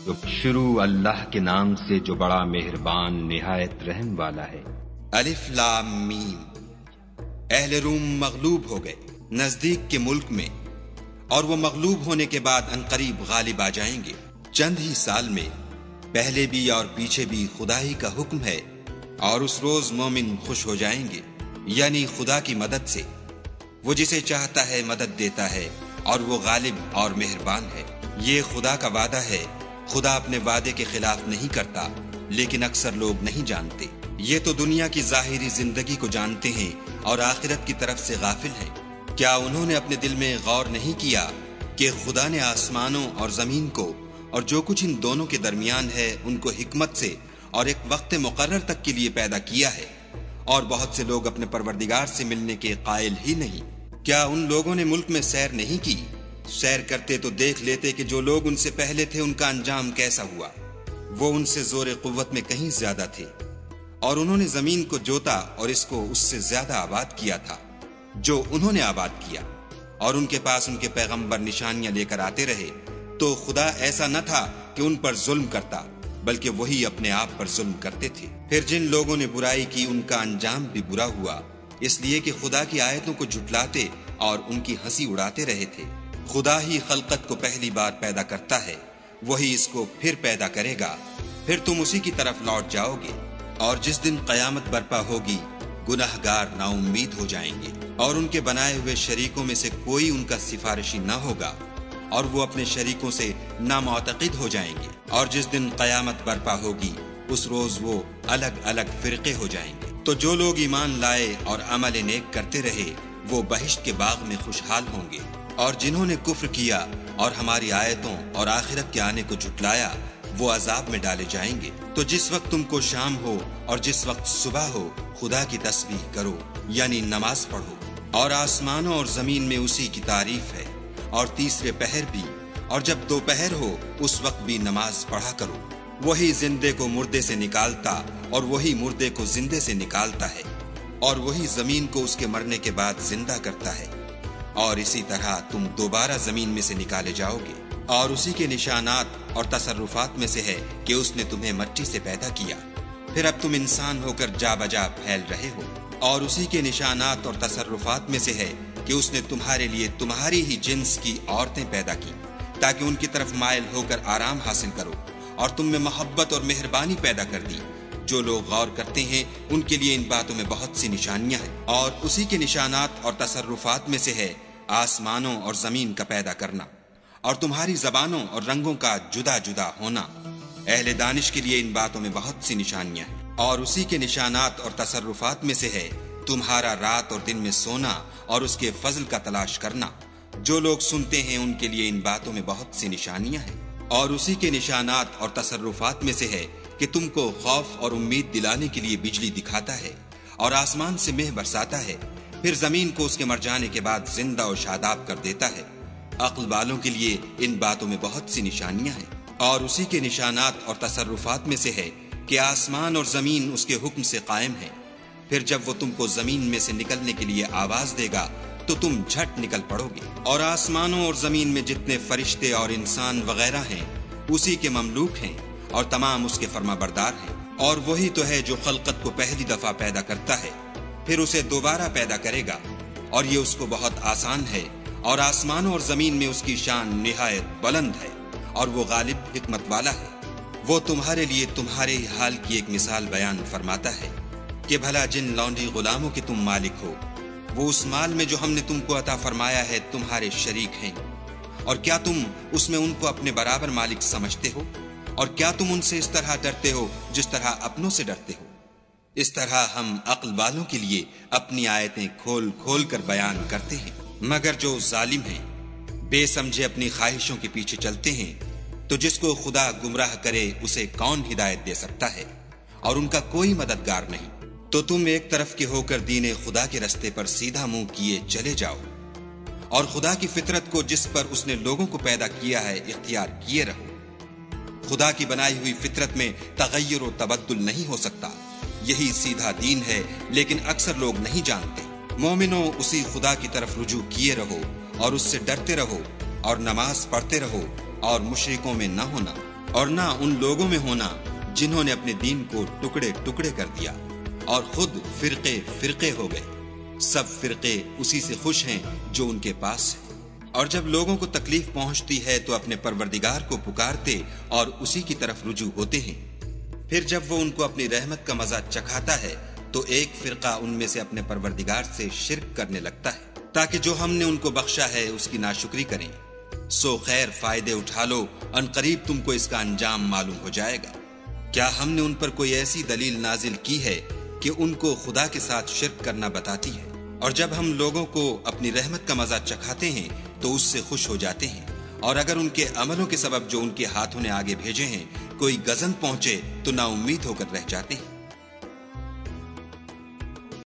تو شروع اللہ کے نام سے جو بڑا مہربان نہایت رحم والا ہے۔ الف لام میم۔ اہل روم مغلوب ہو گئے نزدیک کے ملک میں، اور وہ مغلوب ہونے کے بعد عنقریب غالب آ جائیں گے۔ چند ہی سال میں پہلے بھی اور پیچھے بھی خدا ہی کا حکم ہے، اور اس روز مومن خوش ہو جائیں گے، یعنی خدا کی مدد سے۔ وہ جسے چاہتا ہے مدد دیتا ہے، اور وہ غالب اور مہربان ہے۔ یہ خدا کا وعدہ ہے، خدا اپنے وعدے کے خلاف نہیں کرتا، لیکن اکثر لوگ نہیں جانتے۔ یہ تو دنیا کی ظاہری زندگی کو جانتے ہیں اور آخرت کی طرف سے غافل ہیں۔ کیا انہوں نے اپنے دل میں غور نہیں کیا کہ خدا نے آسمانوں اور زمین کو اور جو کچھ ان دونوں کے درمیان ہے ان کو حکمت سے اور ایک وقت مقرر تک کے لیے پیدا کیا ہے، اور بہت سے لوگ اپنے پروردگار سے ملنے کے قائل ہی نہیں۔ کیا ان لوگوں نے ملک میں سیر نہیں کی؟ سیر کرتے تو دیکھ لیتے کہ جو لوگ ان سے پہلے تھے ان کا انجام کیسا ہوا۔ وہ ان سے زور قوت میں کہیں زیادہ تھے، اور انہوں نے زمین کو جوتا اور اس کو اس سے زیادہ آباد کیا تھا جو انہوں نے آباد کیا، اور ان کے پاس ان کے پیغمبر نشانیاں لے کر آتے رہے۔ تو خدا ایسا نہ تھا کہ ان پر ظلم کرتا، بلکہ وہی اپنے آپ پر ظلم کرتے تھے۔ پھر جن لوگوں نے برائی کی ان کا انجام بھی برا ہوا، اس لیے کہ خدا کی آیتوں کو جھٹلاتے اور ان کی ہنسی اڑاتے رہے تھے۔ خدا ہی خلقت کو پہلی بار پیدا کرتا ہے، وہی اس کو پھر پیدا کرے گا، پھر تم اسی کی طرف لوٹ جاؤ گے۔ اور جس دن قیامت برپا ہوگی، گناہگار نا امید ہو جائیں گے، اور ان کے بنائے ہوئے شریکوں میں سے کوئی ان کا سفارشی نہ ہوگا، اور وہ اپنے شریکوں سے نامعتقد ہو جائیں گے۔ اور جس دن قیامت برپا ہوگی، اس روز وہ الگ الگ فرقے ہو جائیں گے۔ تو جو لوگ ایمان لائے اور عمل نیک کرتے رہے، وہ بہشت کے باغ میں خوشحال ہوں گے، اور جنہوں نے کفر کیا اور ہماری آیتوں اور آخرت کے آنے کو جھٹلایا، وہ عذاب میں ڈالے جائیں گے۔ تو جس وقت تم کو شام ہو اور جس وقت صبح ہو، خدا کی تسبیح کرو، یعنی نماز پڑھو۔ اور آسمانوں اور زمین میں اسی کی تعریف ہے، اور تیسرے پہر بھی، اور جب دوپہر ہو اس وقت بھی نماز پڑھا کرو۔ وہی زندے کو مردے سے نکالتا اور وہی مردے کو زندے سے نکالتا ہے، اور وہی زمین کو اس کے مرنے کے بعد زندہ کرتا ہے، اور اسی طرح تم دوبارہ زمین میں سے نکالے جاؤ گے۔ اور اسی کے نشانات اور تصرفات میں سے ہے کہ اس نے تمہیں مٹی سے پیدا کیا، پھر اب تم انسان ہو کر جا بجا پھیل رہے ہو۔ اور اسی کے نشانات اور تصرفات میں سے ہے کہ اس نے تمہارے لیے تمہاری ہی جنس کی عورتیں پیدا کی، تاکہ ان کی طرف مائل ہو کر آرام حاصل کرو، اور تم میں محبت اور مہربانی پیدا کر دی۔ جو لوگ غور کرتے ہیں ان کے لیے ان باتوں میں بہت سی نشانیاں ہیں۔ اور اسی کے نشانات اور تصرفات میں سے ہے آسمانوں اور زمین کا پیدا کرنا، اور تمہاری زبانوں اور رنگوں کا جدا جدا ہونا۔ اہل دانش کے لیے ان باتوں میں بہت سی نشانیاں ہیں۔ اور اسی کے نشانات اور تصرفات میں سے ہے تمہارا رات اور دن میں سونا اور اس کے فضل کا تلاش کرنا۔ جو لوگ سنتے ہیں ان کے لیے ان باتوں میں بہت سی نشانیاں ہیں۔ اور اسی کے نشانات اور تصرفات میں سے ہے کہ تم کو خوف اور امید دلانے کے لیے بجلی دکھاتا ہے، اور آسمان سے مہ برساتا ہے، پھر زمین کو اس کے مر جانے کے بعد زندہ و شاداب کر دیتا ہے۔ عقل والوں کے لیے ان باتوں میں بہت سی نشانیاں ہیں۔ اور اسی کے نشانات اور تصرفات میں سے ہے کہ آسمان اور زمین اس کے حکم سے قائم ہیں، پھر جب وہ تم کو زمین میں سے نکلنے کے لیے آواز دے گا تو تم جھٹ نکل پڑو گے۔ اور آسمانوں اور زمین میں جتنے فرشتے اور انسان وغیرہ ہیں اسی کے مملوک ہیں، اور تمام اس کے فرما بردار ہیں۔ اور وہی تو ہے جو خلقت کو پہلی دفعہ پیدا کرتا ہے، پھر اسے دوبارہ پیدا کرے گا، اور یہ اس کو بہت آسان ہے۔ اور آسمانوں اور زمین میں اس کی شان نہایت بلند ہے، اور وہ غالب حکمت والا ہے۔ وہ تمہارے لیے تمہارے ہی حال کی ایک مثال بیان فرماتا ہے کہ بھلا جن لونڈی غلاموں کے تم مالک ہو، وہ اس مال میں جو ہم نے تم کو عطا فرمایا ہے تمہارے شریک ہیں، اور کیا تم اس میں ان کو اپنے برابر مالک سمجھتے ہو؟ اور کیا تم ان سے اس طرح ڈرتے ہو جس طرح اپنوں سے ڈرتے ہو؟ اس طرح ہم عقل والوں کے لیے اپنی آیتیں کھول کھول کر بیان کرتے ہیں۔ مگر جو ظالم ہیں، بے سمجھے اپنی خواہشوں کے پیچھے چلتے ہیں، تو جس کو خدا گمراہ کرے اسے کون ہدایت دے سکتا ہے، اور ان کا کوئی مددگار نہیں۔ تو تم ایک طرف کے ہو کر دین خدا کے رستے پر سیدھا منہ کیے چلے جاؤ، اور خدا کی فطرت کو جس پر اس نے لوگوں کو پیدا کیا ہے اختیار کیے رہو۔ خدا کی بنائی ہوئی فطرت میں تغیر و تبدل نہیں ہو سکتا، یہی سیدھا دین ہے، لیکن اکثر لوگ نہیں جانتے۔ مومنوں، اسی خدا کی طرف رجوع کیے رہو، اور اس سے ڈرتے رہو، اور نماز پڑھتے رہو، اور مشرکوں میں نہ ہونا۔ اور نہ ان لوگوں میں ہونا جنہوں نے اپنے دین کو ٹکڑے ٹکڑے کر دیا اور خود فرقے فرقے ہو گئے۔ سب فرقے اسی سے خوش ہیں جو ان کے پاس ہے، اور جب لوگوں کو تکلیف پہنچتی ہے تو اپنے پروردگار کو پکارتے اور اسی کی طرف رجوع ہوتے ہیں۔ پھر جب وہ ان کو اپنی رحمت کا مزہ چکھاتا ہے تو ایک فرقہ ان میں سے اپنے پروردگار سے شرک کرنے لگتا ہے تاکہ جو ہم نے ان کو بخشا ہے اس کی ناشکری کریں۔ سو خیر فائدے اٹھا لو، ان قریب تم کو اس کا انجام معلوم ہو جائے گا۔ کیا ہم نے ان پر کوئی ایسی دلیل نازل کی ہے کہ ان کو خدا کے ساتھ شرک کرنا بتاتی ہے؟ اور جب ہم لوگوں کو اپنی رحمت کا مزہ چکھاتے ہیں تو اس سے خوش ہو جاتے ہیں، اور اگر ان کے عملوں کے سبب جو ان کے ہاتھوں نے آگے بھیجے ہیں کوئی گزن پہنچے تو نا امید ہو کر رہ جاتے ہیں۔